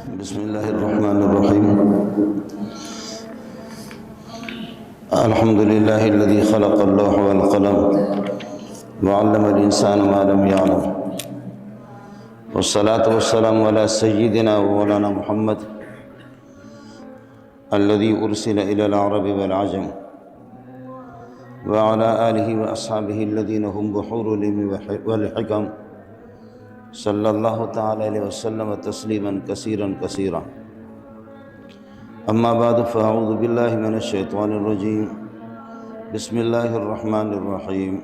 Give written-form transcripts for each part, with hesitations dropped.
بسم الله الرحمن الرحيم. الحمد لله الذي خلق اللوح والقلم وعلم الإنسان ما لم يعلم، والصلاة والسلام على سيدنا ومولانا محمد الذي أرسل إلى العرب والعجم، وعلى آله وأصحابه الذين هم بحور العلم والحكم، صلی اللہ تعالی علیہ وسلم تسلیما کثیرا کثیرا. اما بعد فاعوذ باللہ من الشیطان الرجیم. بسم اللہ الرحمن الرحیم.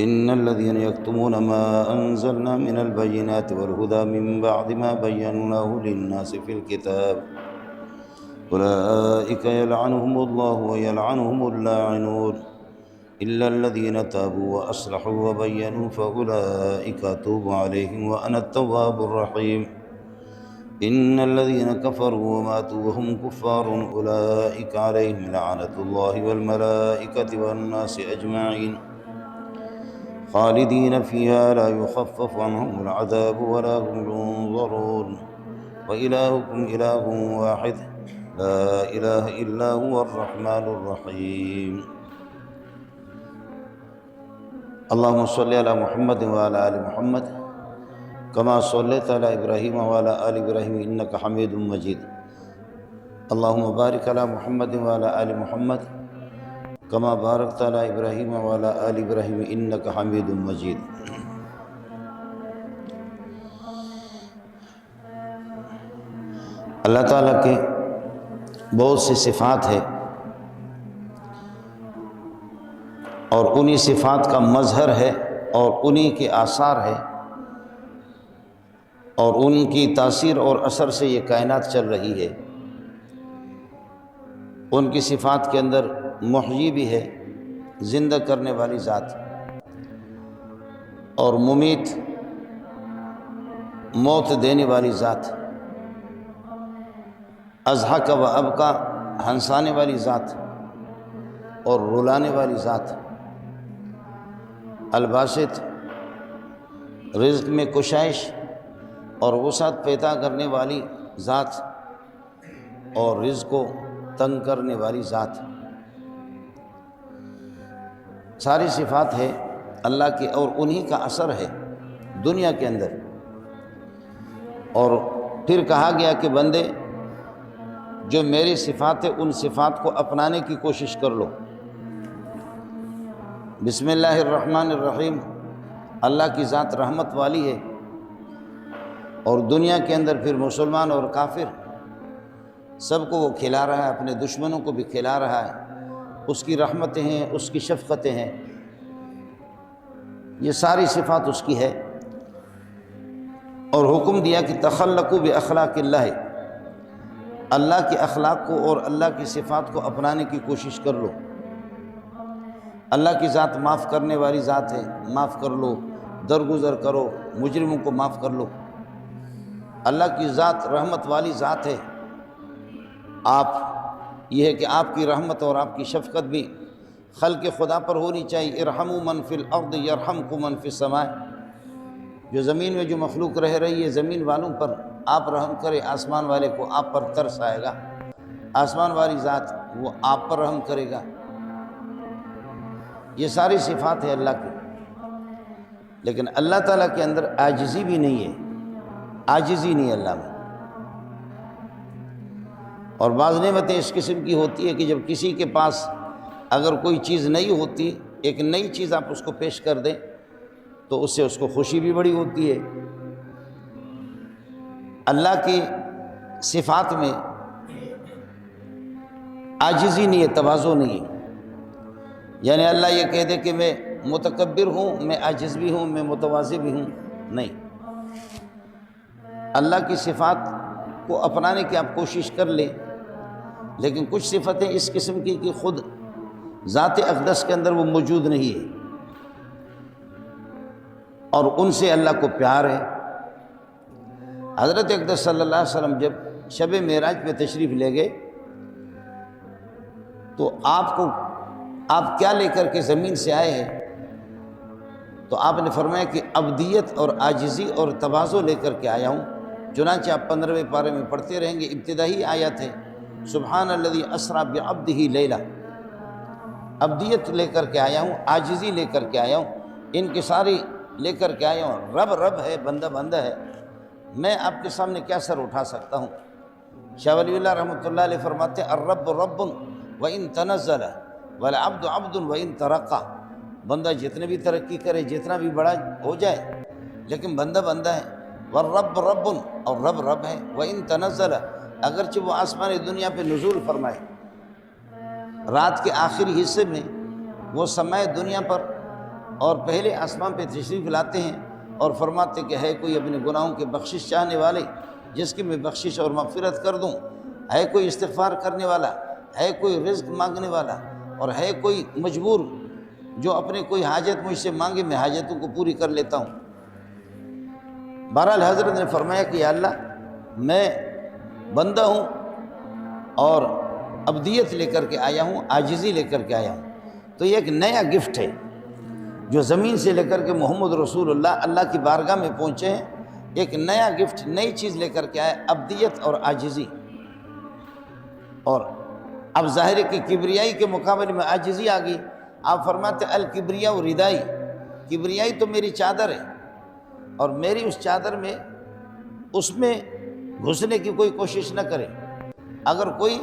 ان الذین یکتمون ما انزلنا من البینات والہدی من بعد ما بیناہ للناس فی الکتاب اولئک یلعنهم اللہ ویلعنهم اللاعنون إلا الذين تابوا وأصلحوا وبينوا فأولئك أتوب عليهم وأنا التواب الرحيم. إن الذين كفروا وماتوا وهم كفار أولئك عليهم لعنة الله والملائكة والناس أجمعين خالدين فيها لا يخفف عنهم العذاب ولا هم ينظرون وإلهكم إله واحد لا إله إلا هو الرحمن الرحيم. اللهم صل على محمد وعلى آل محمد كما صليت على إبراهيم وعلى آل إبراهيم إنك حميد مجيد. اللهم بارك على محمد وعلى آل محمد كما باركت على إبراهيم وعلى آل إبراهيم إنك حميد مجيد. اللہ تعالیٰ کے بہت سی صفات ہے اور انہی صفات کا مظہر ہے اور انہی کے آثار ہے اور ان کی تاثیر اور اثر سے یہ کائنات چل رہی ہے. ان کی صفات کے اندر محیی بھی ہے، زندہ کرنے والی ذات، اور ممیت، موت دینے والی ذات، اضحک و ابکا، ہنسانے والی ذات اور رلانے والی ذات، الباسط، رزق میں کشائش اور وسعت پیدا کرنے والی ذات اور رزق کو تنگ کرنے والی ذات. ساری صفات ہے اللہ کی اور انہی کا اثر ہے دنیا کے اندر. اور پھر کہا گیا کہ بندے جو میری صفات ہے ان صفات کو اپنانے کی کوشش کر لو. بسم اللہ الرحمن الرحیم. اللہ کی ذات رحمت والی ہے اور دنیا کے اندر پھر مسلمان اور کافر سب کو وہ کھلا رہا ہے، اپنے دشمنوں کو بھی کھلا رہا ہے. اس کی رحمتیں ہیں، اس کی شفقتیں ہیں، یہ ساری صفات اس کی ہے. اور حکم دیا کہ تخلقوا باخلاق اللہ، اللہ کے اخلاق کو اور اللہ کی صفات کو اپنانے کی کوشش کر لو. اللہ کی ذات معاف کرنے والی ذات ہے، معاف کر لو، درگزر کرو، مجرموں کو معاف کر لو. اللہ کی ذات رحمت والی ذات ہے. آپ یہ ہے کہ آپ کی رحمت اور آپ کی شفقت بھی خلق خدا پر ہونی چاہیے. ارحموا من فی الارض یرحمکم من فی السماء. جو زمین میں جو مخلوق رہ رہی ہے زمین والوں پر آپ رحم کرے، آسمان والے کو آپ پر ترس آئے گا. آسمان والی ذات وہ آپ پر رحم کرے گا. یہ ساری صفات ہے اللہ کی. لیکن اللہ تعالیٰ کے اندر عاجزی بھی نہیں ہے، عاجزی نہیں ہے اللہ میں. اور بعض نعمتیں اس قسم کی ہوتی ہے کہ جب کسی کے پاس اگر کوئی چیز نہیں ہوتی، ایک نئی چیز آپ اس کو پیش کر دیں تو اس سے اس کو خوشی بھی بڑی ہوتی ہے. اللہ کی صفات میں عاجزی نہیں ہے، تواضع نہیں ہے. یعنی اللہ یہ کہہ دے کہ میں متکبر ہوں، میں عاجز بھی ہوں، میں متواضع بھی ہوں، نہیں. اللہ کی صفات کو اپنانے کی آپ کوشش کر لیں. لیکن کچھ صفتیں اس قسم کی کہ خود ذات اقدس کے اندر وہ موجود نہیں ہے اور ان سے اللہ کو پیار ہے. حضرت اقدس صلی اللہ علیہ وسلم جب شب معراج پہ تشریف لے گئے تو آپ کیا لے کر کے زمین سے آئے ہیں؟ تو آپ نے فرمایا کہ عبدیت اور عاجزی اور تواضع لے کر کے آیا ہوں. چنانچہ آپ 15ویں پارے میں پڑھتے رہیں گے، ابتدائی آیت ہے سبحان الذی اسریٰ بعبدہ لیلا، عبدیت لے کر کے آیا ہوں، عاجزی لے کر کے آیا ہوں، انکساری لے کر کے آیا ہوں، رب رب ہے، بندہ بندہ ہے، میں آپ کے سامنے کیا سر اٹھا سکتا ہوں۔ شاہ ولی اللہ رحمۃ اللہ علیہ فرماتے ہیں الرب رب وإن تنزل والعبد عبد وإن ترقى، بندہ جتنے بھی ترقی کرے، جتنا بھی بڑا ہو جائے، لیکن بندہ بندہ ہے، والرب رب، اور رب رب ہے، وإن تنزل، اگرچہ وہ آسمان دنیا پہ نزول فرمائے، رات کے آخری حصے میں وہ سمائے دنیا پر اور پہلے آسمان پہ تشریف لاتے ہیں اور فرماتے کہ ہے کوئی اپنے گناہوں کے بخشش چاہنے والے جس کی میں بخشش اور مغفرت کر دوں، ہے کوئی استغفار کرنے والا، ہے کوئی رزق مانگنے والا، اور ہے کوئی مجبور جو اپنے کوئی حاجت مجھ سے مانگے، میں حاجتوں کو پوری کر لیتا ہوں۔ بہرحال حضرت نے فرمایا کہ یا اللہ میں بندہ ہوں اور عبدیت لے کر کے آیا ہوں، عاجزی لے کر کے آیا ہوں۔ تو یہ ایک نیا گفٹ ہے جو زمین سے لے کر کے محمد رسول اللہ کی بارگاہ میں پہنچے ہیں، ایک نیا گفٹ، نئی چیز لے کر کے آئے، عبدیت اور عاجزی۔ اور اب ظاہر ہے کہ کبریائی کے مقابلے میں عاجزی آ گئی۔ آپ فرماتے الکبریاء ردائی، کبریائی تو میری چادر ہے، اور میری اس چادر میں اس میں گھسنے کی کوئی کوشش نہ کرے۔ اگر کوئی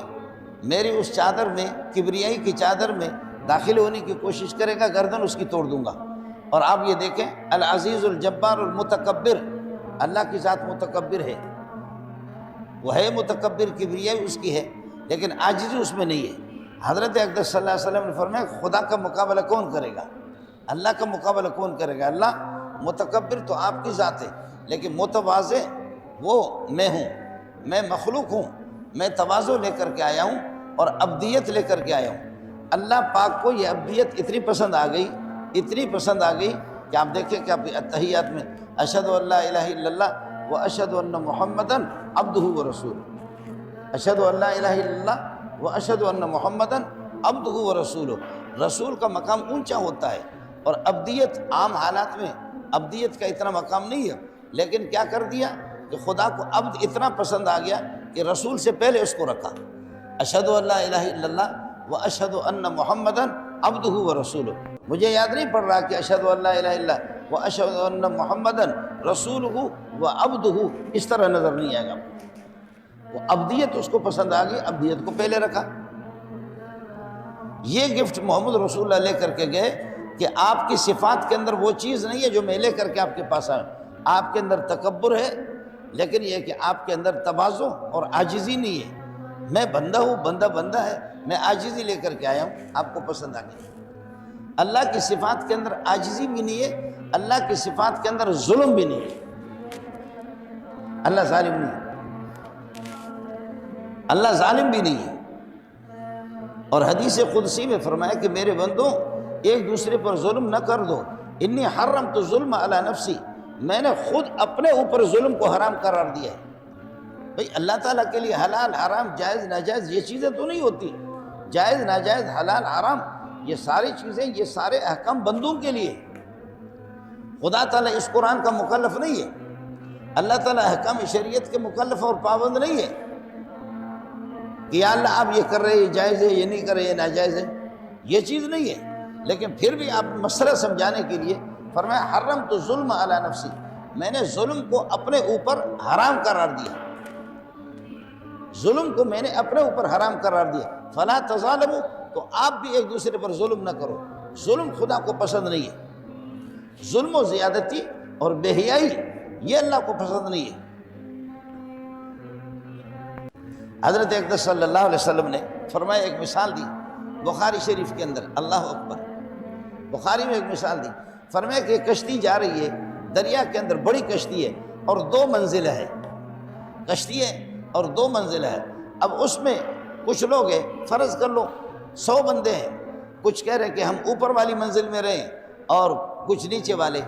میری اس چادر میں، کبریائی کی چادر میں داخل ہونے کی کوشش کرے گا، گردن اس کی توڑ دوں گا۔ اور آپ یہ دیکھیں العزیز الجبار المتکبر، اللہ کی ذات متکبر ہے، وہ ہے متکبر، کبریائی اس کی ہے، لیکن عاجزی اس میں نہیں ہے۔ حضرت اقدس صلی اللہ علیہ وسلم نے فرمایا خدا کا مقابلہ کون کرے گا، اللہ کا مقابلہ کون کرے گا؟ اللہ متکبر تو آپ کی ذات ہے، لیکن متواضع وہ میں ہوں، میں مخلوق ہوں، میں تواضع لے کر کے آیا ہوں اور عبدیت لے کر کے آیا ہوں۔ اللہ پاک کو یہ عبدیت اتنی پسند آ گئی، اتنی پسند آ گئی کہ آپ دیکھیں کہ آپ التحیات میں اشہد ان لا الہ الا اللہ و اشہد ان محمدً عبدہ و رسولہ، اشہد ان لا الہ الا اللہ و اشہد ان محمدً عبدہ و رسولہ۔ رسول کا مقام اونچا ہوتا ہے، اور عبدیت عام حالات میں عبدیت کا اتنا مقام نہیں ہے، لیکن کیا کر دیا کہ خدا کو عبد اتنا پسند آ گیا کہ رسول سے پہلے اس کو رکھا۔ اشہد ان لا الہ الا اللہ واشہد ان محمدً عبدہ و رسولہ۔ مجھے یاد نہیں پڑ رہا کہ اشہد ان لا الہ الا اللہ واشہد ان محمدً رسولہ و عبدہ، اس طرح نظر نہیں آئے گا۔ وہ عبدیت اس کو پسند آ گئی، عبدیت کو پہلے رکھا۔ یہ گفٹ محمد رسول اللہ لے کر کے گئے کہ آپ کی صفات کے اندر وہ چیز نہیں ہے جو میں لے کر کے آپ کے پاس آیا۔ آپ کے اندر تکبر ہے، لیکن یہ کہ آپ کے اندر تواضع اور عاجزی نہیں ہے۔ میں بندہ ہوں، بندہ بندہ ہے، میں عاجزی لے کر کے آیا ہوں، آپ کو پسند آ گئی۔ اللہ کی صفات کے اندر عاجزی بھی نہیں ہے، اللہ کی صفات کے اندر ظلم بھی نہیں ہے۔ اللہ ظالم نہیں ہے، اللہ ظالم بھی نہیں ہے۔ اور حدیث قدسی میں فرمایا کہ میرے بندوں ایک دوسرے پر ظلم نہ کر دو، انی حرمت الظلم علی نفسی، میں نے خود اپنے اوپر ظلم کو حرام قرار دیا ہے۔ بھئی اللہ تعالیٰ کے لیے حلال حرام جائز ناجائز یہ چیزیں تو نہیں ہوتی، جائز ناجائز حلال حرام یہ ساری چیزیں، یہ سارے احکام بندوں کے لیے۔ خدا تعالیٰ اس قرآن کا مکلف نہیں ہے، اللہ تعالیٰ احکام شریعت کے مکلف اور پابند نہیں ہے کہ یا اللہ آپ یہ کر رہے ہیں یہ جائز ہے، یہ نہیں کر رہے یہ ناجائز ہے، یہ چیز نہیں ہے۔ لیکن پھر بھی آپ مسئلہ سمجھانے کے لیے فرمایا حرمت الظلم علی نفسی، میں نے ظلم کو اپنے اوپر حرام قرار دیا، ظلم کو میں نے اپنے اوپر حرام قرار دیا۔ فلا تظالموا، تو آپ بھی ایک دوسرے پر ظلم نہ کرو، ظلم خدا کو پسند نہیں ہے، ظلم و زیادتی اور بے حیائی یہ اللہ کو پسند نہیں ہے۔ حضرت اقدس صلی اللہ علیہ وسلم نے فرمایا، ایک مثال دی بخاری شریف کے اندر، اللہ اکبر، بخاری میں ایک مثال دی، فرمایا کہ ایک کشتی جا رہی ہے دریا کے اندر، بڑی کشتی ہے اور 2 منزل ہے، کشتی ہے اور 2 منزل ہے۔ اب اس میں کچھ لوگ ہیں، فرض کر لو 100 بندے ہیں، کچھ کہہ رہے ہیں کہ ہم اوپر والی منزل میں رہیں اور کچھ نیچے والے۔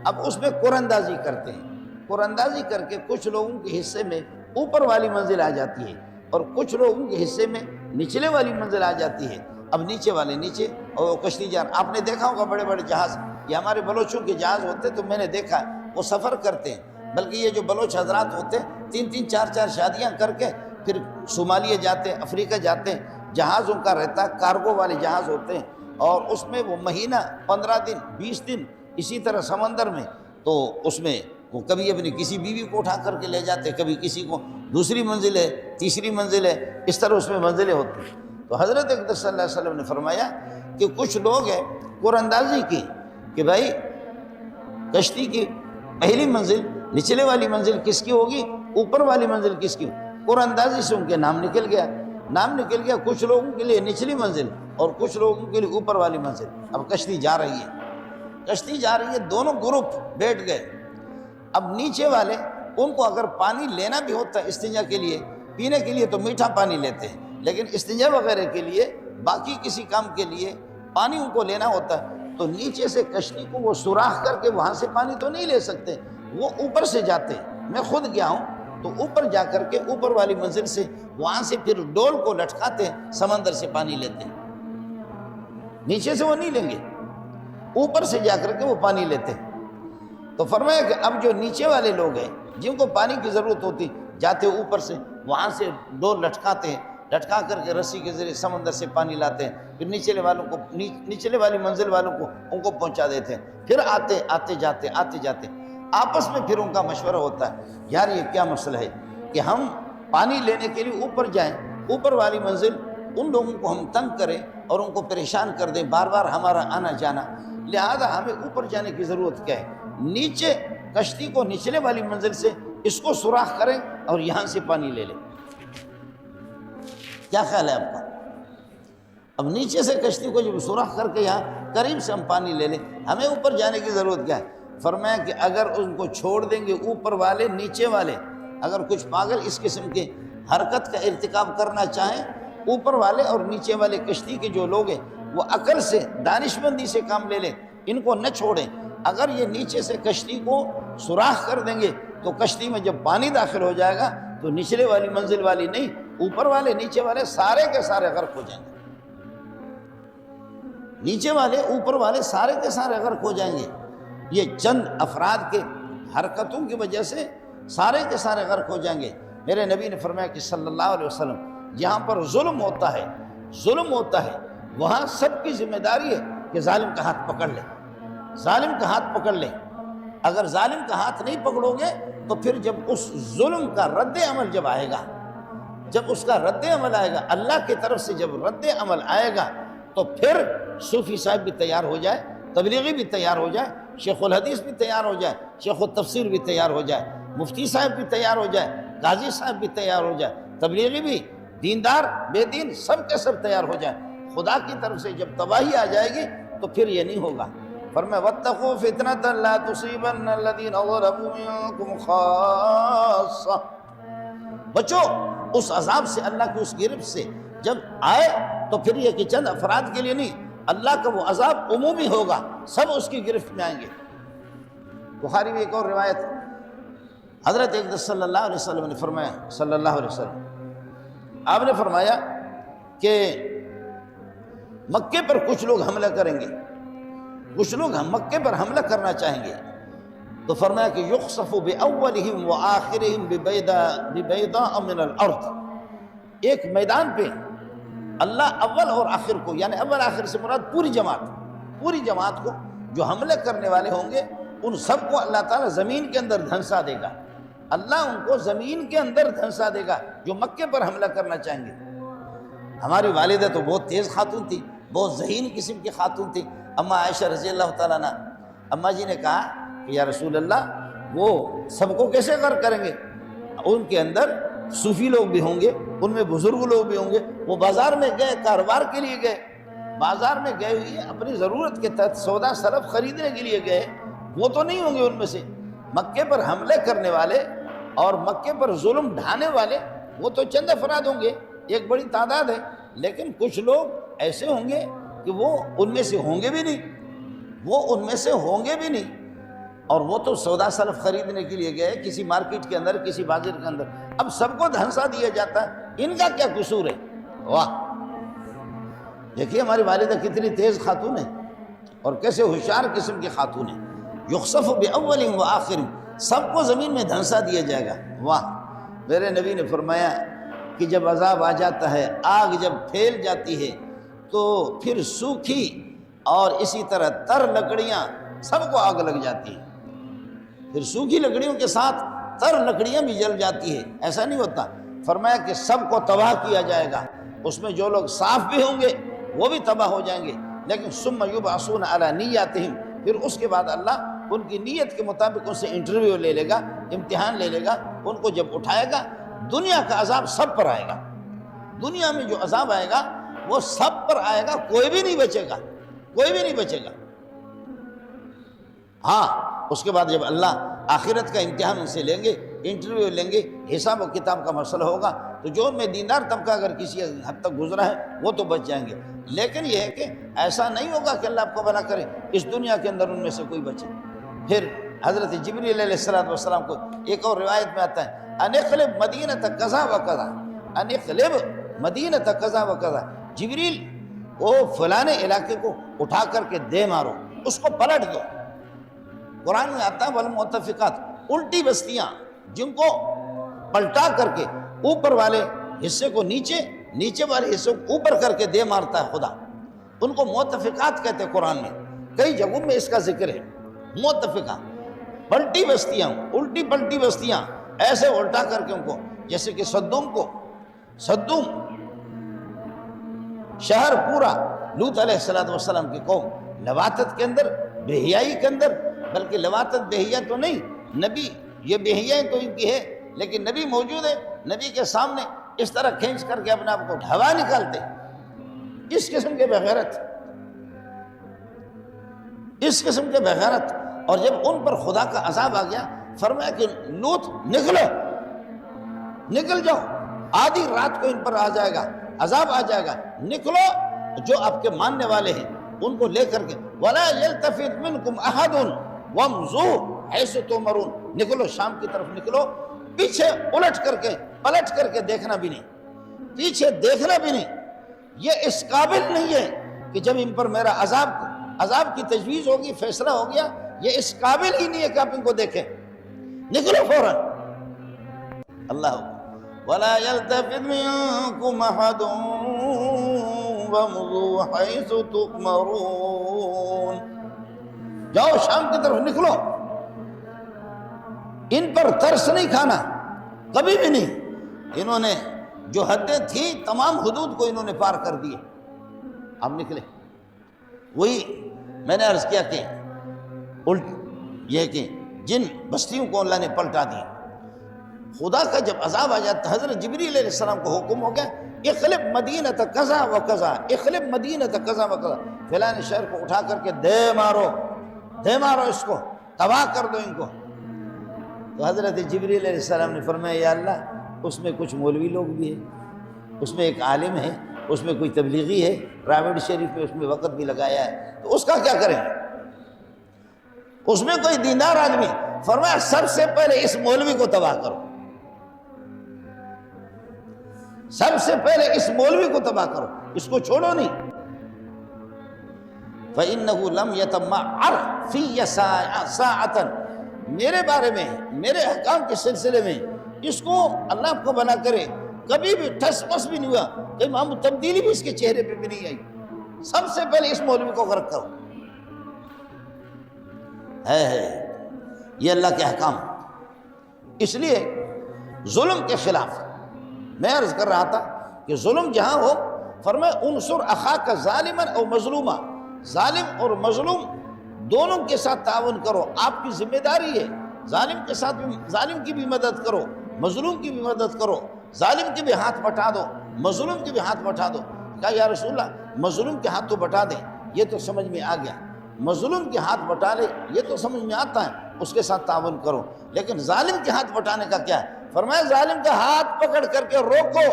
اب اس میں قرآن اندازی کرتے ہیں، قرآن اندازی کر کے کچھ لوگوں کے حصے میں اوپر والی منزل آ جاتی ہے اور کچھ لوگوں کے حصے میں نچلے والی منزل آ جاتی ہے۔ اب نیچے والے نیچے اور کشتی جان، آپ نے دیکھا ہوگا بڑے بڑے جہاز، یہ ہمارے بلوچوں کے جہاز ہوتے تو میں نے دیکھا وہ سفر کرتے ہیں، بلکہ یہ جو بلوچ حضرات ہوتے ہیں 3-3 4-4 شادیاں کر کے پھر صومالیہ جاتے ہیں، افریقہ جاتے ہیں، جہاز ان کا رہتا ہے، کارگو والے جہاز ہوتے ہیں، اور اس میں وہ مہینہ 15 دن 20 دن اسی طرح سمندر میں، تو اس میں وہ کبھی اپنی کسی بیوی کو اٹھا کر کے لے جاتے، کبھی کسی کو دوسری منزل ہے، تیسری منزل ہے، اس طرح اس میں منزلیں ہوتی ہیں۔ تو حضرت اقدس صلی اللہ علیہ وسلم نے فرمایا کہ کچھ لوگ ہیں قرآن اندازی کی کہ بھائی کشتی کی پہلی منزل نچلے والی منزل کس کی ہوگی، اوپر والی منزل کس کی ہوگی، قرآن اندازی سے ان کے نام نکل گیا، کچھ لوگوں کے لیے نچلی منزل اور کچھ لوگوں کے لیے اوپر والی منزل۔ اب کشتی جا رہی ہے، دونوں گروپ بیٹھ گئے۔ اب نیچے والے ان کو اگر پانی لینا بھی ہوتا ہے استنجا کے لیے، پینے کے لیے تو میٹھا پانی لیتے ہیں، لیکن استنجا وغیرہ کے لیے باقی کسی کام کے لیے پانی ان کو لینا ہوتا ہے، تو نیچے سے کشتی کو وہ سوراخ کر کے وہاں سے پانی تو نہیں لے سکتے، وہ اوپر سے جاتے ہیں۔ میں خود گیا ہوں تو اوپر جا کر کے اوپر والی منزل سے وہاں سے پھر ڈول کو لٹکاتے ہیں، سمندر سے پانی لیتے ہیں، نیچے سے وہ نہیں لیں گے، اوپر سے جا کر کے وہ پانی لیتے ہیں۔ تو فرمایا کہ اب جو نیچے والے لوگ ہیں جن کو پانی کی ضرورت ہوتی، جاتے اوپر سے وہاں سے ڈول لٹکاتے ہیں، لٹکا کر کے رسی کے ذریعے سمندر سے پانی لاتے ہیں، پھر نچلے والی منزل والوں کو ان کو پہنچا دیتے ہیں، پھر آتے جاتے آپس میں پھر ان کا مشورہ ہوتا ہے، یار یہ کیا مسئلہ ہے کہ ہم پانی لینے کے لیے اوپر جائیں، اوپر والی منزل ان لوگوں کو ہم تنگ کریں اور ان کو پریشان کر دیں، بار بار ہمارا آنا جانا، لہذا ہمیں اوپر جانے کی ضرورت کیا ہے، نیچے کشتی کو نچلے والی منزل سے اس کو سوراخ کریں اور یہاں سے پانی لے لیں۔ کیا خیال ہے آپ کا؟ اب نیچے سے کشتی کو جب سوراخ کر کے یہاں قریب سے ہم پانی لے لیں، ہمیں اوپر جانے کی ضرورت کیا ہے؟ فرمایا کہ اگر ان کو چھوڑ دیں گے اوپر والے نیچے والے، اگر کچھ پاگل اس قسم کے حرکت کا ارتکاب کرنا چاہیں، اوپر والے اور نیچے والے کشتی کے جو لوگ ہیں وہ عقل سے دانش مندی سے کام لے لیں، ان کو نہ چھوڑیں۔ اگر یہ نیچے سے کشتی کو سوراخ کر دیں گے تو کشتی میں جب پانی داخل ہو جائے گا تو نچلے والی منزل والی نہیں، اوپر والے نیچے والے سارے کے سارے غرق ہو جائیں گے، نیچے والے اوپر والے سارے کے سارے غرق ہو جائیں گے۔ یہ چند افراد کے حرکتوں کی وجہ سے سارے کے سارے غرق ہو جائیں گے۔ میرے نبی نے فرمایا کہ صلی اللہ علیہ وسلم جہاں پر ظلم ہوتا ہے وہاں سب کی ذمہ داری ہے کہ ظالم کا ہاتھ پکڑ لے، ظالم کا ہاتھ پکڑ لے۔ اگر ظالم کا ہاتھ نہیں پکڑو گے تو پھر جب اس ظلم کا رد عمل جب آئے گا، جب اس کا رد عمل آئے گا، اللہ کی طرف سے جب رد عمل آئے گا تو پھر صوفی صاحب بھی تیار ہو جائے، تبلیغی بھی تیار ہو جائے، شیخ الحدیث بھی تیار ہو جائے، شیخ التفسیر بھی تیار ہو جائے، مفتی صاحب بھی تیار ہو جائے، قاضی صاحب بھی تیار ہو جائے، تبلیغی بھی، دیندار بے دین سب کے سب تیار ہو جائے۔ خدا کی طرف سے جب تباہی آ جائے گی تو پھر یہ نہیں ہوگا۔ فرمایا واتقوا فتنة لا تصيبن الذين ظلموا منكم خاصة، بچو اس عذاب سے، اللہ کی اس گرفت سے جب آئے تو پھر یہ کہ چند افراد کے لیے نہیں، اللہ کا وہ عذاب عمومی ہوگا، سب اس کی گرفت میں آئیں گے۔ بخاری میں ایک اور روایت، حضرت اقدس صلی اللہ علیہ وسلم نے فرمایا، صلی اللہ علیہ وسلم آپ نے فرمایا کہ مکے پر کچھ لوگ حملہ کریں گے، کچھ لوگ مکے پر حملہ کرنا چاہیں گے، تو فرمایا کہ یخسف بأولہم وآخرہم ببیضاء من الارض، ایک میدان پہ اللہ اول اور آخر کو، یعنی اول آخر سے مراد پوری جماعت کو جو حملے کرنے والے ہوں گے ان سب کو اللہ تعالیٰ زمین کے اندر دھنسا دے گا، اللہ ان کو زمین کے اندر دھنسا دے گا جو مکے پر حملہ کرنا چاہیں گے۔ ہماری والدہ تو بہت تیز خاتون تھی، بہت ذہین قسم کی خاتون تھی، اماں عائشہ رضی اللہ تعالیٰ عنہ۔ اماں جی نے کہا کہ یا رسول اللہ وہ سب کو کیسے غرق کریں گے، ان کے اندر صوفی لوگ بھی ہوں گے، ان میں بزرگ لوگ بھی ہوں گے، وہ بازار میں گئے، کاروبار کے لیے گئے، بازار میں گئے ہوئے اپنی ضرورت کے تحت سودا سلف خریدنے کے لیے گئے، وہ تو نہیں ہوں گے ان میں سے۔ مکے پر حملے کرنے والے اور مکے پر ظلم ڈھانے والے وہ تو چند افراد ہوں گے، ایک بڑی تعداد ہے، لیکن کچھ لوگ ایسے ہوں گے کہ وہ ان میں سے ہوں گے بھی نہیں، اور وہ تو سودا سلف خریدنے کے لیے گئے کسی مارکیٹ کے اندر، کسی بازار کے اندر، اب سب کو دھنسا دیا جاتا ہے، ان کا کیا قصور ہے؟ واہ، دیکھیے ہماری والدہ کتنی تیز خاتون ہے اور کیسے ہوشیار قسم کی خاتون ہے۔ یخسف باولہم وآخرہم، سب کو زمین میں دھنسا دیا جائے گا۔ واہ! میرے نبی نے فرمایا کہ جب عذاب آ جاتا ہے، آگ جب پھیل جاتی ہے تو پھر سوکھی اور اسی طرح تر لکڑیاں سب کو آگ لگ جاتی ہے، پھر سوکھی لکڑیوں کے ساتھ تر لکڑیاں بھی جل جاتی ہے، ایسا نہیں ہوتا۔ فرمایا کہ سب کو تباہ کیا جائے گا، اس میں جو لوگ صاف بھی ہوں گے وہ بھی تباہ ہو جائیں گے، لیکن ثم یبعثون علی نیاتہم، پھر اس کے بعد اللہ ان کی نیت کے مطابق ان سے انٹرویو لے لے گا، امتحان لے لے گا، ان کو جب اٹھائے گا دنیا کا عذاب سب پر آئے گا، دنیا میں جو عذاب آئے گا وہ سب پر آئے گا، کوئی بھی نہیں بچے گا، کوئی بھی نہیں بچے گا۔ ہاں اس کے بعد جب اللہ آخرت کا امتحان ان سے لیں گے، انٹرویو لیں گے، حساب و کتاب کا مسئلہ ہوگا، تو جو ان میں دیندار طبقہ اگر کسی حد تک گزرا ہے وہ تو بچ جائیں گے، لیکن یہ ہے کہ ایسا نہیں ہوگا کہ اللہ آپ کو بھلا کرے اس دنیا کے اندر ان میں سے کوئی بچے۔ پھر حضرت جبریل علیہ السلام کو ایک اور روایت میں آتا ہے انقلب مدینۃ کذا و کذا، انقلب مدینۃ کذا و کذا، جبریل وہ فلانے علاقے کو اٹھا کر کے دے مارو، اس کو پلٹ دو۔ قرآن میں آتا ہے والمؤتفقات، الٹی بستیاں جن کو پلٹا کر کے اوپر والے حصے کو نیچے، نیچے والے حصے کو اوپر کر کے دے مارتا ہے خدا، ان کو مؤتفقات کہتے ہیں۔ قرآن میں کئی جگہوں میں اس کا ذکر ہے، مؤتفقہ، پلٹی بستیاں، الٹی پلٹی بستیاں، ایسے الٹا کر کے ان کو، جیسے کہ صدوم کو، صدوم شہر پورا لوط علیہ السلام کی قوم لواطت کے اندر، بے حیائی کے اندر، بلکہ لواطت بے حیا تو نہیں، نبی یہ بے حیائی تو ان کی ہے، لیکن نبی موجود ہے، نبی کے سامنے اس طرح کھینچ کر کے اپنے آپ کو ہوا نکالتے، اس قسم کے بغیرت، اس قسم کے بغیرت۔ اور جب ان پر خدا کا عذاب آ گیا، فرمایا کہ لوط نکلو، نکل جاؤ، آدھی رات کو ان پر آ جائے گا، عذاب آ جائے گا، نکلو، جو آپ کے ماننے والے ہیں ان کو لے کر کے وَلَا يَلْتَفِتْ مِنْكُمْ أَحَدٌ وَامْضُوا حَيْثُ تُؤْمَرُونَ، نکلو، شام کی طرف نکلو، پیچھے الٹ کر کے، پلٹ کر کے دیکھنا بھی نہیں، پیچھے دیکھنا بھی نہیں۔ یہ اس قابل نہیں ہے کہ جب ان پر میرا عذاب کی تجویز ہوگی، فیصلہ ہو گیا، یہ اس قابل ہی نہیں ہے کہ آپ ان کو دیکھیں، نکلو فوراً۔ اللہ وَلَا يَلْتَفِتْ مِنْكُمْ أَحَدٌ وَامْضُوا حَيْثُ تُؤْمَرُونَ، جاؤ شام کی طرف نکلو، ان پر ترس نہیں کھانا، کبھی بھی نہیں۔ انہوں نے جو حدیں تھیں تمام حدود کو انہوں نے پار کر دیے، اب نکلے۔ وہی میں نے عرض کیا کہ یہ کہ جن بستیوں کو اللہ نے پلٹا دی، خدا کا جب عذاب آ جاتا، حضرت جبریل علیہ السلام کو حکم ہو گیا اخلب مدینۃ کذا و کذا، اخلب مدینۃ کذا و کذا، فلاں شہر کو اٹھا کر کے دے مارو، دے مارو، اس کو تباہ کر دو ان کو۔ تو حضرت جبریل علیہ السلام نے فرمایا یا اللہ اس میں کچھ مولوی لوگ بھی ہیں، اس میں ایک عالم ہے، اس میں کوئی تبلیغی ہے، راوڑ شریف میں اس میں وقت بھی لگایا ہے، تو اس کا کیا کریں؟ اس میں کوئی دیندار آدمی، فرمایا سب سے پہلے اس مولوی کو تباہ کرو، سب سے پہلے اس مولوی کو تباہ کرو، اس کو چھوڑو نہیں۔ فَإِنَّهُ لَمْ يَتَمَّعَرْ فِيَّ سَاعَةً، میرے بارے میں، میرے احکام کے سلسلے میں اس کو اللہ آپ کو بنا کرے کبھی بھی ٹھس مس بھی نہیں ہوا، کوئی معمول تبدیلی بھی اس کے چہرے پہ بھی نہیں آئی، سب سے پہلے اس مولوی کو غرق کرو۔ ہے یہ اللہ کے احکام، اس لیے ظلم کے خلاف میں عرض کر رہا تھا کہ ظلم جہاں ہو، فرمایا انصر اخاک ظالما او مظلوما، ظالم اور مظلوم دونوں کے ساتھ تعاون کرو، آپ کی ذمہ داری ہے، ظالم کے ساتھ بھی، ظالم کی بھی مدد کرو، مظلوم کی بھی مدد کرو، ظالم کے بھی ہاتھ بٹا دو، مظلوم کے بھی ہاتھ بٹا دو۔ کہا یا رسول اللہ مظلوم کے ہاتھ تو بٹا دیں، یہ تو سمجھ میں آ گیا، مظلوم کے ہاتھ بٹا لے یہ تو سمجھ میں آتا ہے، اس کے ساتھ تعاون کرو، لیکن ظالم کے ہاتھ بٹانے کا کیا ہے؟ فرمایا ظالم کا ہاتھ پکڑ کر کے روکو،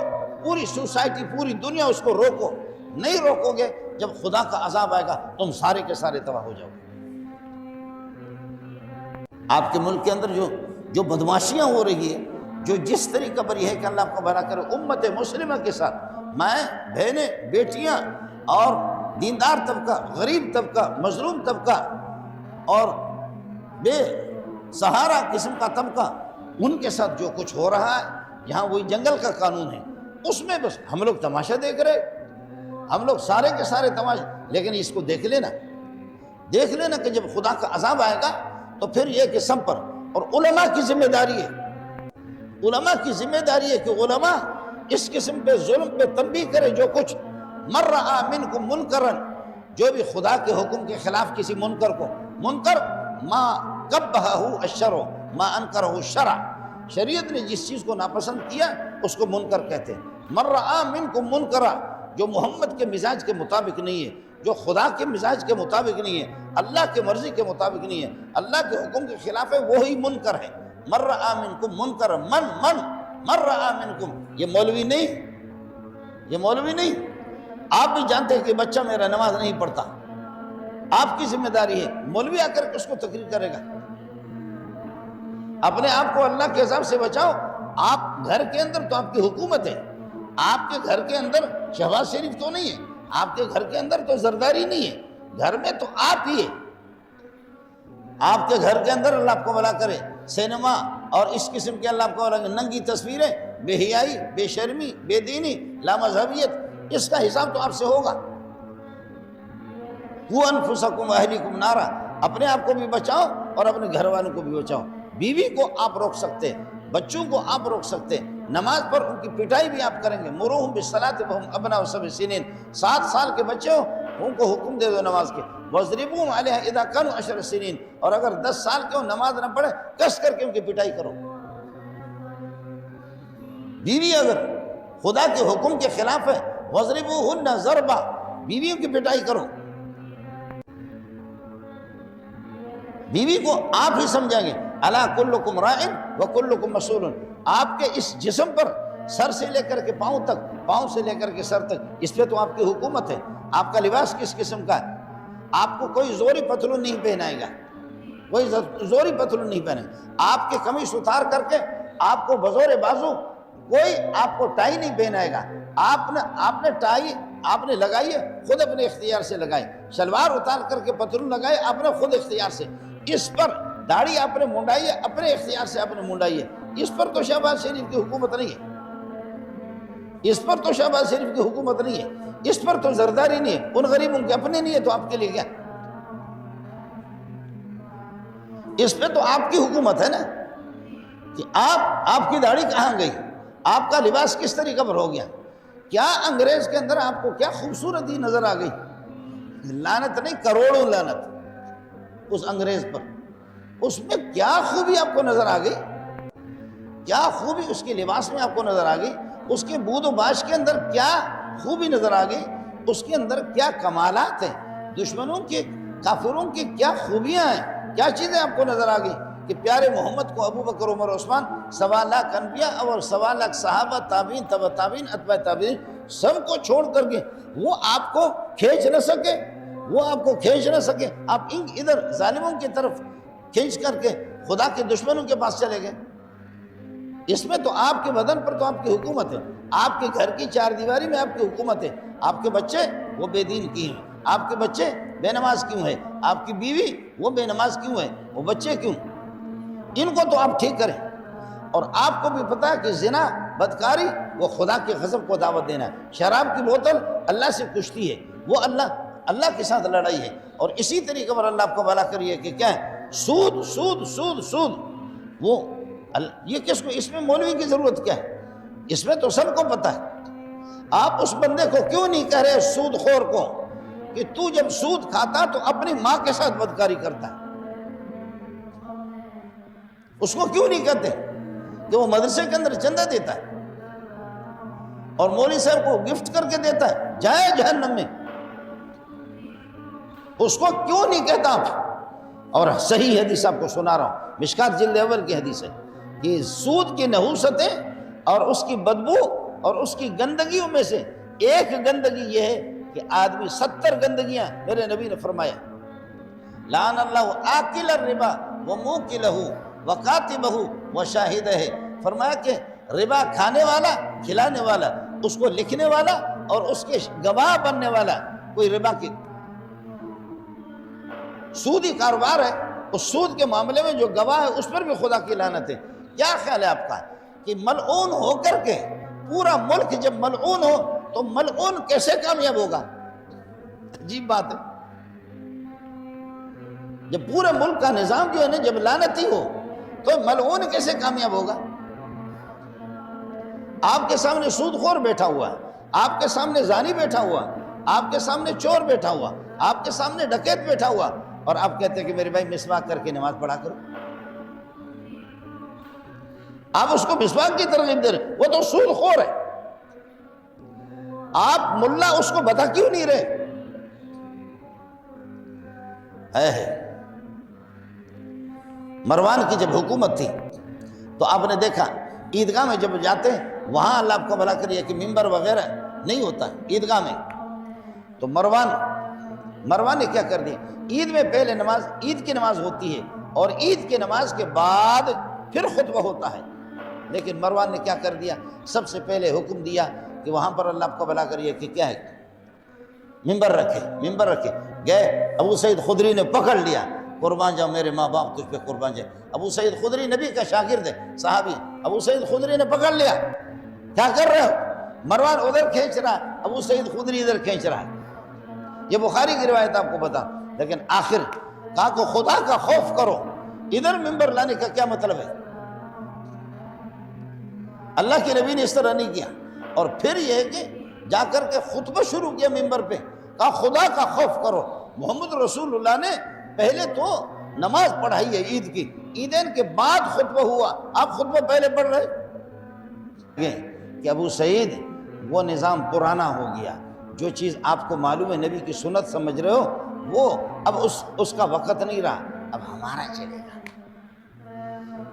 پوری سوسائٹی، پوری دنیا اس کو روکو، نہیں روکو گے جب خدا کا عذاب آئے گا تم سارے کے سارے تباہ ہو جاؤ گے۔ آپ کے ملک کے اندر جو بدماشیاں ہو رہی ہے، جو جس طریقہ پر یہ ہے کہ اللہ آپ کو بھلا کرے امت مسلمہ کے ساتھ، مائیں بہنیں بیٹیاں اور دیندار طبقہ، غریب طبقہ، مظلوم طبقہ اور بے سہارا قسم کا طبقہ، ان کے ساتھ جو کچھ ہو رہا ہے، یہاں وہی جنگل کا قانون ہے، اس میں بس ہم لوگ تماشا دیکھ رہے، ہم لوگ سارے کے سارے تماشا، لیکن اس کو دیکھ لینا کہ جب خدا کا عذاب آئے گا تو پھر یہ کہ سب پر، اور علماء کی ذمہ داری ہے، علماء کی ذمہ داری ہے کہ علماء اس قسم پہ ظلم پہ تنبیہ کرے۔ جو کچھ من رأى منکم منکرا، جو بھی خدا کے حکم کے خلاف کسی منکر کو، منکر ما قبحہ الشرع ما انکرہ الشرع، شریعت نے جس چیز کو ناپسند کیا اس کو منکر کہتے ہیں۔ من رأى منکم منکرا، جو محمد کے مزاج کے مطابق نہیں ہے، جو خدا کے مزاج کے مطابق نہیں ہے، اللہ کے مرضی کے مطابق نہیں ہے، اللہ کے حکم کے خلاف ہے، وہی منکر ہے۔ من رأى منکم منکرا، من رأى منکم، یہ مولوی نہیں، آپ بھی جانتے ہیں کہ بچہ میرا نماز نہیں پڑھتا، آپ کی ذمہ داری ہے، مولوی آ کر کے اس کو تقریر کرے گا؟ اپنے آپ کو اللہ کے عذاب سے بچاؤ۔ آپ گھر کے اندر تو آپ کی حکومت ہے، آپ کے گھر کے اندر شہباز شریف تو نہیں ہے، آپ کے گھر کے اندر تو زرداری نہیں ہے، گھر میں تو آپ ہی ہے۔ آپ کے گھر کے اندر اللہ آپ کو بھلا کرے سینما اور اس قسم کے، اللہ آپ کو بھلا کرے ننگی تصویریں، بے حیائی، بے شرمی، بے دینی، لامذہبیت، اس کا حساب تو آپ سے ہوگا۔ قُوا أَنفُسَكُمْ وَأَهْلِيكُمْ نَارًا، اپنے آپ کو بھی بچاؤ اور اپنے گھر والوں کو بھی بچاؤ۔ بیوی کو آپ روک سکتے ہیں، بچوں کو آپ روک سکتے ہیں، نماز پر ان کی پٹائی بھی آپ کریں گے۔ مُرُوهُمْ بِالصَّلَاةِ وَهُمْ أَبْنَاءُ سَبْعِ سِنِينَ، 7 سال کے بچے ہو ان کو حکم دے دو نماز کے۔ وَاضْرِبُوهُمْ عَلَيْهَا إِذَا كَانُوا 10 سِنِينَ، اور اگر 10 سال کے ہو نماز نہ پڑھے کس کر کے ان کی پٹائی کرو۔ بیوی اگر خدا کے حکم کے خلاف ہے، وَاضْرِبُوهُنَّ ضَرْبًا، بیویوں کی پٹائی کرو۔ بیوی کو آپ ہی سمجھائیں گے، الا کلکم راع وکلکم مسئول، آپ کے اس جسم پر سر سے لے کر کے پاؤں تک، پاؤں سے لے کر کے سر تک، اس پہ تو آپ کی حکومت ہے۔ آپ کا لباس کس قسم کا ہے؟ آپ کو کوئی زوری پتلون نہیں پہنائے گا، کوئی زوری پتلون نہیں پہنے گا۔ آپ کے قمیص اتار کر کے آپ کو بزور بازو کوئی آپ کو ٹائی نہیں پہنائے گا۔ آپ نے ٹائی آپ نے لگائی ہے، خود اپنے اختیار سے لگائی، شلوار اتار کر کے پتلون لگائے آپ نے خود اختیار سے۔ اس پر داڑھی آپ نے منڈائی ہے، اپنے اختیار سے آپ نے منڈائی ہے۔ اس پر تو شہباز شریف کی حکومت نہیں ہے، اس پر تو شہباز شریف کی حکومت نہیں ہے، اس پر تو زرداری نہیں ہے، ان غریبوں کے اپنے نہیں ہے تو آپ کے لیے کیا؟ اس پہ تو آپ کی حکومت ہے نا، کہ آپ کی داڑھی کہاں گئی، آپ کا لباس کس طریقہ پر ہو گیا؟ کیا انگریز کے اندر آپ کو کیا خوبصورتی نظر آ گئی؟ لعنت نہیں، کروڑوں لعنت اس انگریز پر۔ اس میں کیا خوبی آپ کو نظر آ گئی؟ کیا خوبی اس کے لباس میں آپ کو نظر آ گئی؟ اس کے بود و باش کے اندر کیا خوبی نظر آ گئی؟ اس کے اندر کیا کمالات ہیں؟ دشمنوں کے، کافروں کی کیا خوبیاں ہیں؟ کیا چیزیں آپ کو نظر آ گئی کہ پیارے محمد کو ابو بکر عمر عثمان 1.25 لاکھ انبیاء اور 1.25 لاکھ صحابہ، تابعین، تبع تابعین، اتباع تابعین، سب کو چھوڑ کر کے وہ آپ کو کھینچ نہ سکے، آپ ادھر ظالموں کی طرف کھینچ کر کے خدا کے دشمنوں کے پاس چلے گئے۔ اس میں تو آپ کے بدن پر تو آپ کی حکومت ہے، آپ کے گھر کی 4 دیواری میں آپ کی حکومت ہے۔ آپ کے بچے وہ بے دین کی ہیں، آپ کے بچے بے نماز کیوں ہیں، آپ کی بیوی وہ بے نماز کیوں ہے، وہ بچے کیوں؟ ان کو تو آپ ٹھیک کریں۔ اور آپ کو بھی پتا ہے کہ زنا، بدکاری وہ خدا کے غضب کو دعوت دینا ہے، شراب کی بوتل اللہ سے کشتی ہے، وہ اللہ کے ساتھ لڑائی ہے۔ اور اسی طریقے پر اللہ آپ کو بھلا کریے کہ کیا ہے، سود، وہ یہ کس کو، اس میں مولوی کی ضرورت کیا ہے؟ اس میں تو سب کو پتا ہے۔ آپ اس بندے کو کیوں نہیں کہہ رہے سود خور کو کہ تو جب سود کھاتا تو اپنی ماں کے ساتھ بدکاری کرتا ہے؟ اس کو کیوں نہیں کہتے کہ وہ مدرسے کے اندر چندہ دیتا ہے اور مولوی صاحب کو گفٹ کر کے دیتا ہے، جائے جہنم میں؟ اس کو کیوں نہیں کہتا آپ؟ اور صحیح حدیث آپ کو سنا رہا ہوں، مشکات جلد اول کی حدیث ہے کہ سود کی نحوستیں اور اس کی بدبو اور اس کی گندگیوں میں سے ایک گندگی یہ ہے کہ آدمی 70 گندگیاں میرے نبی نے فرمایا، لعن اللہ آکل الربا وموکلہ وکاتبہ وشاہدہ، فرمایا کہ ربا کھانے والا، کھلانے والا، اس کو لکھنے والا اور اس کے گواہ بننے والا، کوئی ربا کی سودی کاروبار ہے اس سود کے معاملے میں جو گواہ ہے اس پر بھی خدا کی لعنت ہے۔ کیا خیال ہے آپ کا کہ ملعون ہو کر کے پورا ملک جب ملعون ہو تو ملعون کیسے کامیاب ہوگا؟ عجیب بات ہے، جب پورے ملک کا نظام جو ہے نا جب لعنتی ہو تو ملعون کیسے کامیاب ہوگا؟ آپ کے سامنے سود خور بیٹھا ہوا ہے، آپ کے سامنے زانی بیٹھا ہوا، آپ کے سامنے چور بیٹھا ہوا، آپ کے سامنے ڈکیت بیٹھا ہوا، اور آپ کہتے ہیں کہ میرے بھائی مسواک کر کے نماز پڑھا کرو۔ آپ اس کو مسواک کی ترغیب دے رہے، وہ تو سود خور ہے۔ آپ ملا اس کو بتا کیوں نہیں رہے؟ مروان کی جب حکومت تھی تو آپ نے دیکھا عیدگاہ میں جب جاتے ہیں وہاں اللہ آپ کو بھلا کریے کہ ممبر وغیرہ نہیں ہوتا عیدگاہ میں، تو مروان نے کیا کر دیا، عید میں پہلے نماز، عید کی نماز ہوتی ہے اور عید کی نماز کے بعد پھر خطبہ ہوتا ہے، لیکن مروان نے کیا کر دیا، سب سے پہلے حکم دیا کہ وہاں پر اللہ آپ کو بھلا کریے کہ کیا ہے، ممبر رکھے گئے۔ ابو سعید خدری نے پکڑ لیا، قربان جاؤ میرے ماں باپ تجھ پہ قربان جائے۔ ابو سعید خدری نبی کا شاگرد ہے، صحابی۔ ابو سعید خدری نے پکڑ لیا، کیا کر رہے ہو؟ مروان ادھر کھینچ رہا، ابو سعید خدری ادھر کھینچ رہا ہے۔ یہ بخاری کی روایت آپ کو بتا، لیکن آخر کہا کہ خدا کا خوف کرو، ادھر ممبر لانے کا کیا مطلب ہے؟ اللہ کے نبی نے اس طرح نہیں کیا، اور پھر یہ ہے کہ جا کر کے خطبہ شروع کیا ممبر پہ، کہا خدا کا خوف کرو۔ محمد رسول اللہ نے پہلے تو نماز پڑھائی ہے عید کی، عیدین کے بعد خطبہ ہوا، آپ خطبہ پہلے پڑھ رہے کہ ابو سعید وہ نظام پرانا ہو گیا، جو چیز آپ کو معلوم ہے نبی کی سنت سمجھ رہے ہو وہ اب اس کا وقت نہیں رہا، اب ہمارا چلے گا،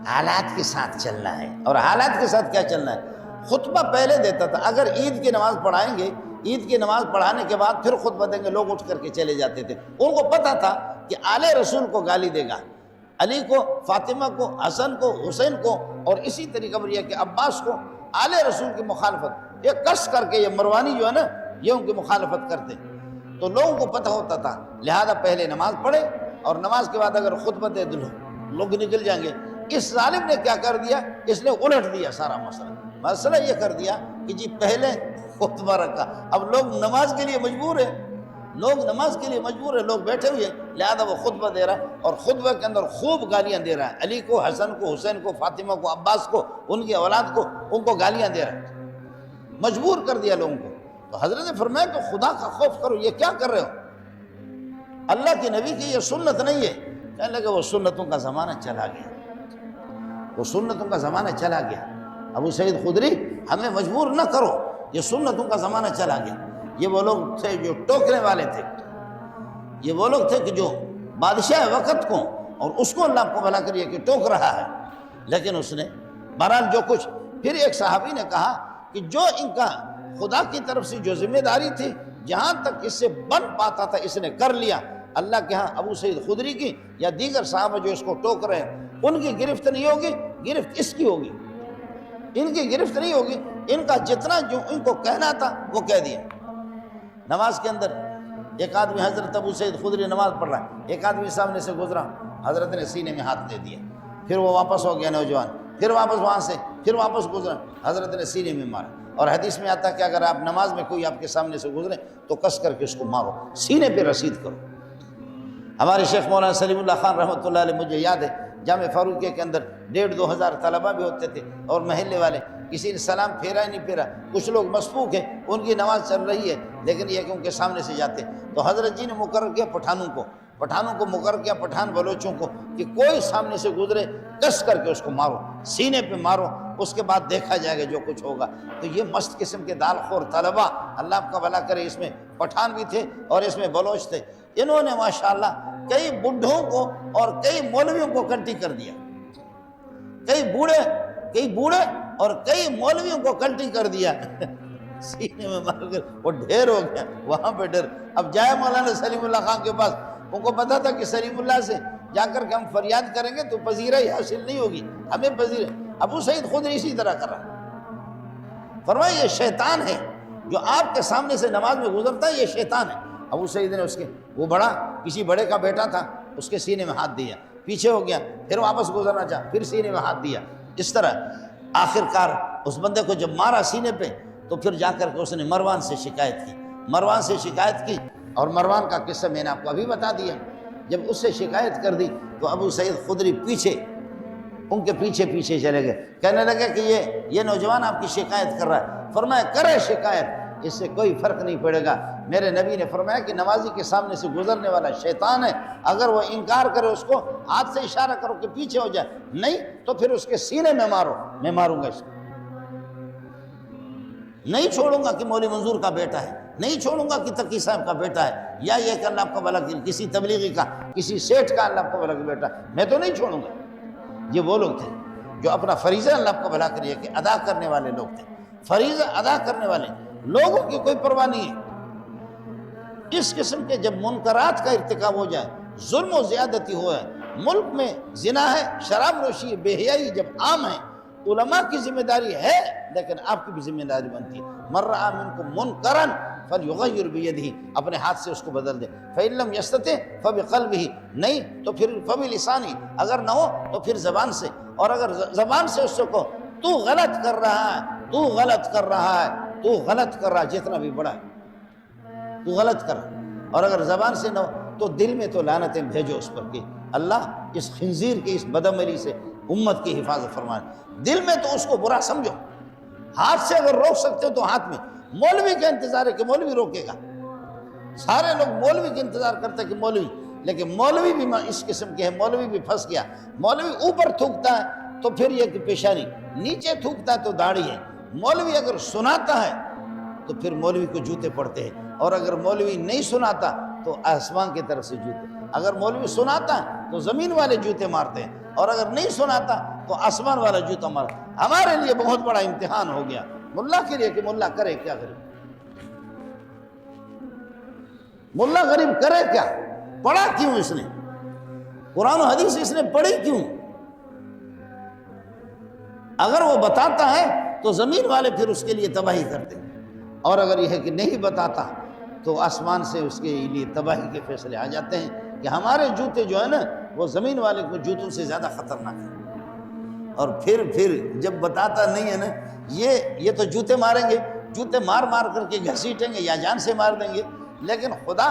حالات کے ساتھ چلنا ہے۔ اور حالات کے ساتھ کیا چلنا ہے؟ خطبہ پہلے دیتا تھا، اگر عید کی نماز پڑھائیں گے، عید کی نماز پڑھانے کے بعد پھر خطبہ دیں گے، لوگ اٹھ کر کے چلے جاتے تھے۔ ان کو پتا تھا کہ آل رسول کو گالی دے گا، علی کو، فاطمہ کو، حسن کو، حسین کو، اور اسی طریقہ پر یہ کہ عباس کو، آل رسول کی مخالفت، یہ کس کر کے یہ مروانی جو ہے نا یہ ان کی مخالفت کرتے، تو لوگوں کو پتہ ہوتا تھا، لہذا پہلے نماز پڑھے اور نماز کے بعد اگر خطبہ دے دو لوگ نکل جائیں گے۔ اس ظالم نے کیا کر دیا، اس نے الٹ دیا سارا مسئلہ یہ کر دیا کہ جی پہلے خطبہ رکھا، اب لوگ نماز کے لیے مجبور ہیں، لوگ بیٹھے ہوئے، لہذا وہ خطبہ دے رہا ہے، اور خطبہ کے اندر خوب گالیاں دے رہا ہے، علی کو، حسن کو، حسین کو، فاطمہ کو، عباس کو، ان کی اولاد کو، ان کو گالیاں دے رہا ہے، مجبور کر دیا لوگوں کو۔ تو حضرت نے فرمایا کہ خدا کا خوف کرو، یہ کیا کر رہے ہو؟ اللہ کے نبی کی یہ سنت نہیں ہے۔ کہنے لگے وہ سنتوں کا زمانہ چلا گیا، ابو سعید خدری ہمیں مجبور نہ کرو، یہ سنتوں کا زمانہ چلا گیا۔ یہ وہ لوگ تھے جو ٹوکنے والے تھے، یہ وہ لوگ تھے کہ جو بادشاہ وقت کو اور اس کو اللہ کو بھلا کریے کہ ٹوک رہا ہے، لیکن اس نے بہرحال جو کچھ، پھر ایک صحابی نے کہا کہ جو ان کا خدا کی طرف سے جو ذمہ داری تھی جہاں تک اس سے بن پاتا تھا اس نے کر لیا۔ اللہ کے ہاں ابو سعید خدری کی یا دیگر صحابہ جو اس کو ٹوک رہے ہیں ان کی گرفت نہیں ہوگی، گرفت اس کی ہوگی، ان کی گرفت نہیں ہوگی، ان کا جتنا جو ان کو کہنا تھا وہ کہہ دیا۔ نماز کے اندر ایک آدمی، حضرت ابو سعید خدری نماز پڑھ رہا ہے، ایک آدمی سامنے سے گزرا، حضرت نے سینے میں ہاتھ دے دیا، پھر وہ واپس ہو گیا نوجوان، پھر واپس وہاں سے پھر واپس گزرا، حضرت نے سینے میں مارا۔ اور حدیث میں آتا ہے کہ اگر آپ نماز میں کوئی آپ کے سامنے سے گزرے تو کس کر کے اس کو مارو، سینے پہ رسید کرو۔ ہمارے شیخ مولانا سلیم اللہ خان رحمۃ اللہ علیہ، مجھے یاد ہے جامع فاروقیہ کے اندر 1,500 2,000 طلبہ بھی ہوتے تھے اور محلے والے، کسی نے سلام پھیرا ہی نہیں پھیرا، کچھ لوگ مسبوق ہیں، ان کی نماز چل رہی ہے لیکن یہ کہ ان کے سامنے سے جاتے، تو حضرت جی نے مقرر کیا پٹھانوں کو مقرر کیا، پٹھان بلوچوں کو، کہ کوئی سامنے سے گزرے کس کر کے اس کو مارو، سینے پہ مارو، اس کے بعد دیکھا جائے گا جو کچھ ہوگا۔ تو یہ مست قسم کے دال خور طلبہ، اللہ آپ کا بھلا کرے، اس میں پٹھان بھی تھے اور اس میں بلوچ تھے، انہوں نے ماشاءاللہ کئی بڈھوں کو اور کئی مولویوں کو کنٹی کر دیا، کئی بوڑھے اور کئی مولویوں کو کنٹی کر دیا سینے میں مار کر، وہ ڈھیر ہو گیا وہاں پہ ڈر۔ اب جائے مولانا سلیم اللہ خان کے پاس، ان کو پتا تھا کہ سلیم اللہ سے جا کر کے ہم فریاد کریں گے تو پذیرائی حاصل نہیں ہوگی، ہمیں پذیر۔ ابو سعید خدری اسی طرح کر رہا، فرمایا یہ شیطان ہے جو آپ کے سامنے سے نماز میں گزرتا ہے، یہ شیطان ہے۔ ابو سعید نے اس کے، وہ بڑا کسی بڑے کا بیٹا تھا، اس کے سینے میں ہاتھ دیا، پیچھے ہو گیا، پھر واپس گزرنا چاہا، پھر سینے میں ہاتھ دیا، اس طرح آخر کار اس بندے کو جب مارا سینے پہ تو پھر جا کر کے اس نے مروان سے شکایت کی، مروان سے شکایت کی، اور مروان کا قصہ میں نے آپ کو ابھی بتا دیا۔ جب اس سے شکایت کر دی تو ابو سعید خدری پیچھے ان کے پیچھے پیچھے چلے گئے، کہنے لگے کہ یہ نوجوان آپ کی شکایت کر رہا ہے۔ فرمایا کرے شکایت، اس سے کوئی فرق نہیں پڑے گا۔ میرے نبی نے فرمایا کہ نمازی کے سامنے سے گزرنے والا شیطان ہے، اگر وہ انکار کرے اس کو ہاتھ سے اشارہ کرو کہ پیچھے ہو جائے، نہیں تو پھر اس کے سینے میں مارو، میں ماروں گا اس کو، نہیں چھوڑوں گا کہ مولوی منظور کا بیٹا ہے، نہیں چھوڑوں گا کہ تقی صاحب کا بیٹا ہے، یا یہ کہ اللہ آپ کا بھلا کرے کسی تبلیغی کا، کسی سیٹھ کا اللہ آپ کا بھلا کرے بیٹا، میں تو نہیں چھوڑوں گا۔ یہ وہ لوگ تھے جو اپنا فریضہ اللہ آپ کا بھلا کریے کہ ادا کرنے والے لوگ تھے، فریضہ ادا کرنے والے لوگوں کی کوئی پرواہ نہیں ہے۔ اس قسم کے جب منکرات کا ارتکاب ہو جائے، ظلم و زیادتی ہو ہے، ملک میں زنا ہے، شراب نوشی، بے حیائی جب عام ہے، علماء کی ذمہ داری ہے لیکن آپ کی بھی ذمہ داری بنتی ہے۔ من رأى منکم منکرا فلیغیر بیدہ، اپنے ہاتھ سے اس کو بدل دے، فإن لم یستطع فبقلبہ، نہیں تو پھر فبلسانہ، اگر نہ ہو تو پھر زبان سے، اور اگر زبان سے اس کو تو غلط کر رہا ہے، تو غلط کر رہا ہے، تو غلط کر رہا ہے، جتنا بھی بڑا ہے تو غلط کر، اور اگر زبان سے نہ ہو تو دل میں تو لعنتیں بھیجو اس پر کہ اللہ اس خنزیر کی اس بدعملی سے امت کی حفاظت فرمائے۔ دل میں تو اس کو برا سمجھو، ہاتھ سے اگر روک سکتے ہو تو ہاتھ میں۔ مولوی کا انتظار ہے کہ مولوی روکے گا، سارے لوگ مولوی کا انتظار کرتے ہیں کہ مولوی، لیکن مولوی بھی اس قسم کے ہے، مولوی بھی پھنس گیا۔ مولوی اوپر تھوکتا ہے تو پھر یہ کہ پیشانی، نیچے تھوکتا ہے تو داڑھی ہے۔ مولوی اگر سناتا ہے تو پھر مولوی کو جوتے پڑتے ہیں، اور اگر مولوی نہیں سناتا تو آسمان کی طرف سے جوتے، اگر مولوی سناتا ہے تو زمین والے جوتے مارتے ہیں، اور اگر نہیں سناتا تو آسمان والا جوتا مارتا۔ ہمارے لیے بہت بڑا امتحان ہو گیا ملا کے لیے کہ ملا کرے کیا، کرے ملا غریب کرے کیا، پڑھا کیوں اس نے، قرآن و حدیث اس نے پڑھی کیوں؟ اگر وہ بتاتا ہے تو زمین والے پھر اس کے لیے تباہی کرتے ہیں، اور اگر یہ ہے کہ نہیں بتاتا تو آسمان سے اس کے لیے تباہی کے فیصلے آ جاتے ہیں کہ ہمارے جوتے جو ہے نا وہ زمین والے کو جوتوں سے زیادہ خطرناک ہے۔ اور پھر جب بتاتا نہیں ہے نا، یہ تو جوتے ماریں گے، جوتے مار مار کر کے گھسیٹیں گے یا جان سے مار دیں گے، لیکن خدا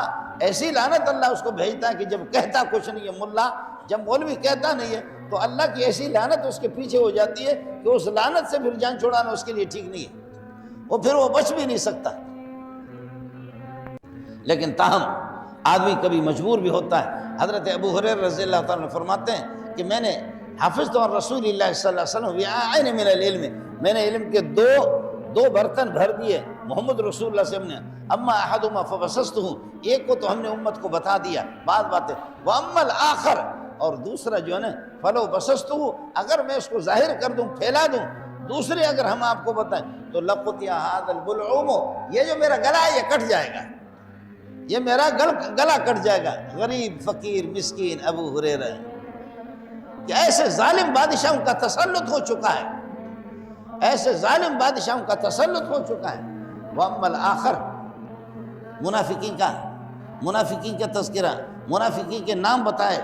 ایسی لعنت اللہ اس کو بھیجتا ہے کہ جب کہتا کچھ نہیں ہے ملا، جب مولوی کہتا نہیں ہے تو اللہ کی ایسی لعنت اس کے پیچھے ہو جاتی ہے کہ اس لعنت سے پھر جان چھوڑانا اس کے لیے ٹھیک نہیں ہے، وہ پھر وہ بچ بھی نہیں سکتا۔ لیکن تاہم آدمی کبھی مجبور بھی ہوتا ہے۔ حضرت ابو ہریرہ رضی اللہ تعالیٰ عنہ فرماتے ہیں کہ میں نے حافظت عن رسول اللہ صلی اللہ علیہ وسلم وعاءین من العلم، میں نے علم کے دو برتن بھر دیے محمد رسول اللہ صلی اللہ علیہ وسلم نے، اما احدہما فبسطتہ، ایک کو تو ہم نے امت کو بتا دیا بعض باتیں، واما الآخر، اور دوسرا جو ہے نا فلو بسطتہ، اگر میں اس کو ظاہر کر دوں، پھیلا دوں، دوسرے اگر ہم آپ کو بتائیں تو لقطع ھذا البلعوم، یہ جو میرا گلا ہے یہ کٹ جائے گا، یہ میرا گلا کٹ جائے گا۔ غریب فقیر مسکین ابو ہریرہ کہ ایسے ظالم بادشاہوں کا تسلط ہو چکا ہے، ایسے ظالم بادشاہوں کا تسلط ہو چکا ہے۔ وَأَمَّا الْآخَرُ، منافقین کا تذکرہ، منافقین کے نام بتائے،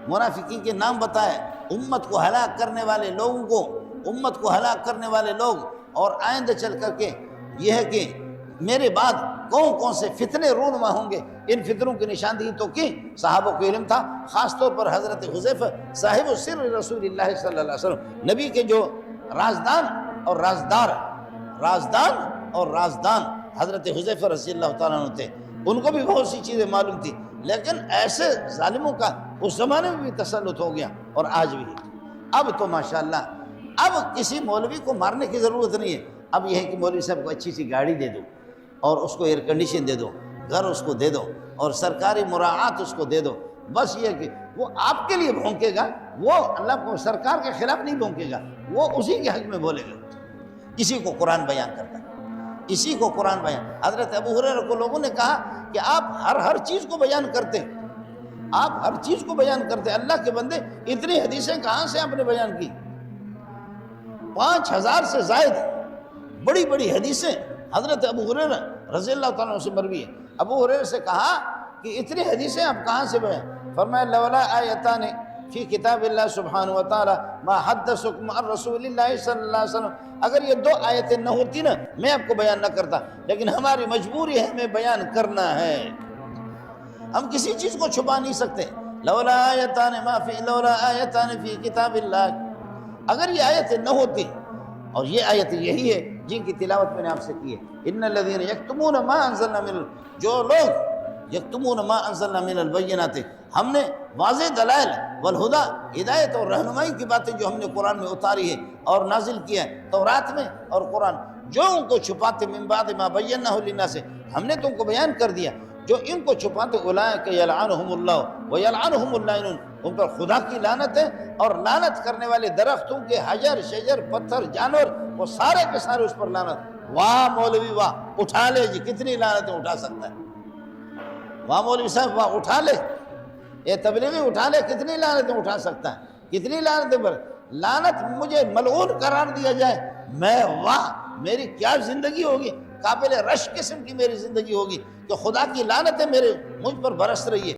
منافقین کے نام بتائے، امت کو ہلاک کرنے والے لوگوں کو، امت کو ہلاک کرنے والے لوگ، اور آئندہ چل کر کے یہ ہے کہ میرے بعد کون کون سے فتنے رونما ہوں گے، ان فتنوں کی نشاندہی تو کی صحابہ کو علم تھا، خاص طور پر حضرت حذیفہ صاحب السر رسول اللہ صلی اللہ علیہ وسلم، نبی کے جو رازدان اور رازدان حضرت حذیفہ رضی اللہ تعالیٰ عنہ تھے، ان کو بھی بہت سی چیزیں معلوم تھی، لیکن ایسے ظالموں کا اس زمانے میں بھی تسلط ہو گیا اور آج بھی۔ اب تو ماشاءاللہ اب کسی مولوی کو مارنے کی ضرورت نہیں ہے، اب یہ ہے کہ مولوی صاحب کو اچھی سی گاڑی دے دو، اور اس کو ایئر کنڈیشن دے دو، گھر اس کو دے دو، اور سرکاری مراعات اس کو دے دو، بس یہ کہ وہ آپ کے لیے بھونکے گا، وہ اللہ کو سرکار کے خلاف نہیں بھونکے گا، وہ اسی کے حق میں بولے گا۔ اسی کو قرآن بیان کرتا ہے، اسی کو قرآن بیان۔ حضرت ابو ہریرہ کو لوگوں نے کہا کہ آپ ہر چیز کو بیان کرتے ہیں، آپ ہر چیز کو بیان کرتے ہیں، اللہ کے بندے اتنی حدیثیں کہاں سے آپ نے بیان کی؟ 5000 سے زائد بڑی بڑی حدیثیں حضرت ابو ہریرہ رضی اللہ تعالیٰ عنہ سے مروی ہے۔ ابو ہریرہ سے کہا کہ اتنی حدیثیں آپ کہاں سے بیان؟ فرمایا لولا آیتان فی کتاب اللہ سبحانہ و تعالی ما حدثکم عن رسول اللہ صلی اللہ علیہ وسلم۔ اگر یہ دو آیتیں نہ ہوتی نا میں آپ کو بیان نہ کرتا، لیکن ہماری مجبوری ہے ہمیں بیان کرنا ہے، ہم کسی چیز کو چھپا نہیں سکتے۔ لولا آیتان فی کتاب اللہ، اگر یہ آیتیں نہ ہوتی، اور یہ آیت یہی ہے جن کی تلاوت میں نے آپ سے کی ہے، ان الذین یکتمون ما انزلنا من، جو لوگ یکتمون ما انزلنا من البینات، ہم نے واضح دلائل والہدا، ہدایت اور رہنمائی کی باتیں جو ہم نے قرآن میں اتاری ہے اور نازل کیا ہے تورات میں اور قرآن، جو ان کو چھپاتے من بعد ما بینہ للناس، ہم نے تو ان کو بیان کر دیا، جو ان کو چھپاتے اولئک یلعنہم اللہ ویلعنہم اللائنون، ان پر خدا کی لعنت ہے اور لعنت کرنے والے درختوں کے حجر شجر پتھر جانور وہ سارے کے سارے اس پر لعنت۔ واہ مولوی واہ، اٹھا لے جی، کتنی لعنتیں اٹھا سکتا ہے، واہ مولوی صاحب واہ، اٹھا لے، یہ تبلیغی اٹھا لے، کتنی لعنتیں اٹھا سکتا ہے، کتنی لعنتیں پر لعنت مجھے ملعون قرار دیا جائے، میں واہ میری کیا زندگی ہوگی، قابل رش قسم کی میری زندگی ہوگی کہ خدا کی لعنتیں مجھ پر برس رہی ہے۔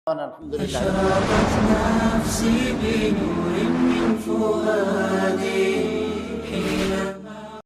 الحمد للہ۔ أشرقت نفسي بنور من فؤادي